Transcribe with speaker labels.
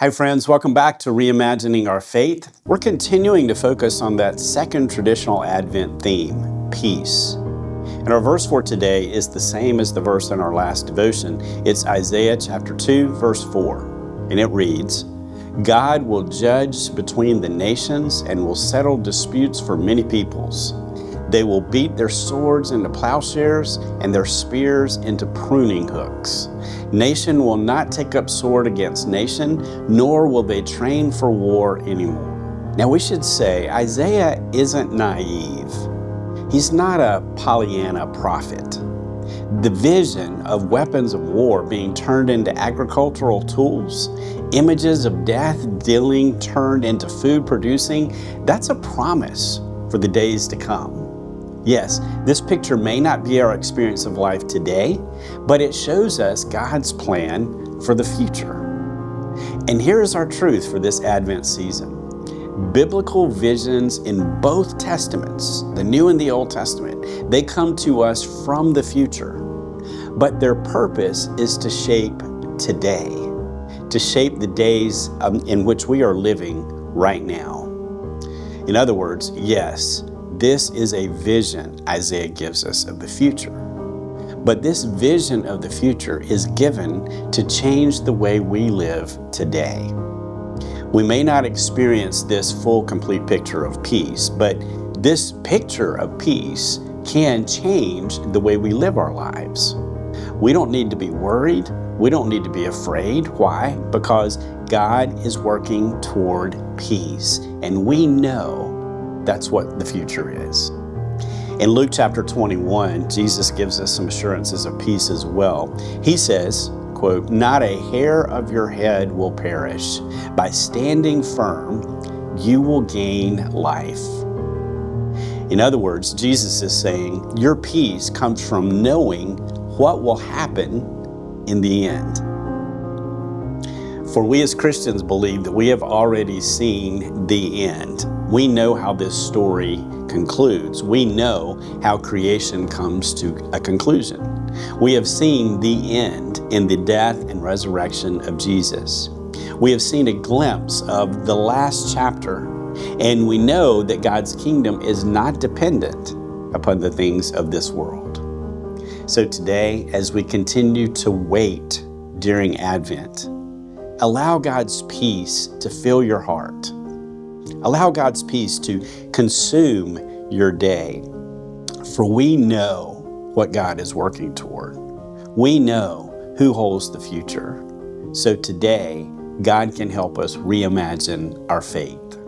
Speaker 1: Hi friends, welcome back to Reimagining Our Faith. We're continuing to focus on that second traditional Advent theme, peace. And our verse for today is the same as the verse in our last devotion. It's Isaiah chapter 2, verse 4. And it reads, God will judge between the nations and will settle disputes for many peoples. They will beat their swords into plowshares and their spears into pruning hooks. Nation will not take up sword against nation, nor will they train for war anymore. Now we should say Isaiah isn't naive. He's not a Pollyanna prophet. The vision of weapons of war being turned into agricultural tools, images of death dealing turned into food producing, that's a promise for the days to come. Yes, this picture may not be our experience of life today, but it shows us God's plan for the future. And here is our truth for this Advent season. Biblical visions in both Testaments, the New and the Old Testament, they come to us from the future. But their purpose is to shape today, to shape the days in which we are living right now. In other words, yes, this is a vision Isaiah gives us of the future. But this vision of the future is given to change the way we live today. We may not experience this full, complete picture of peace, but this picture of peace can change the way we live our lives. We don't need to be worried. We don't need to be afraid. Why? Because God is working toward peace, and we know that's what the future is. In Luke chapter 21, Jesus gives us some assurances of peace as well. He says, quote, "Not a hair of your head will perish. By standing firm, you will gain life." In other words, Jesus is saying, your peace comes from knowing what will happen in the end. For we as Christians believe that we have already seen the end. We know how this story concludes. We know how creation comes to a conclusion. We have seen the end in the death and resurrection of Jesus. We have seen a glimpse of the last chapter, and we know that God's kingdom is not dependent upon the things of this world. So today, as we continue to wait during Advent, allow God's peace to fill your heart. Allow God's peace to consume your day. For we know what God is working toward. We know who holds the future. So today, God can help us reimagine our faith.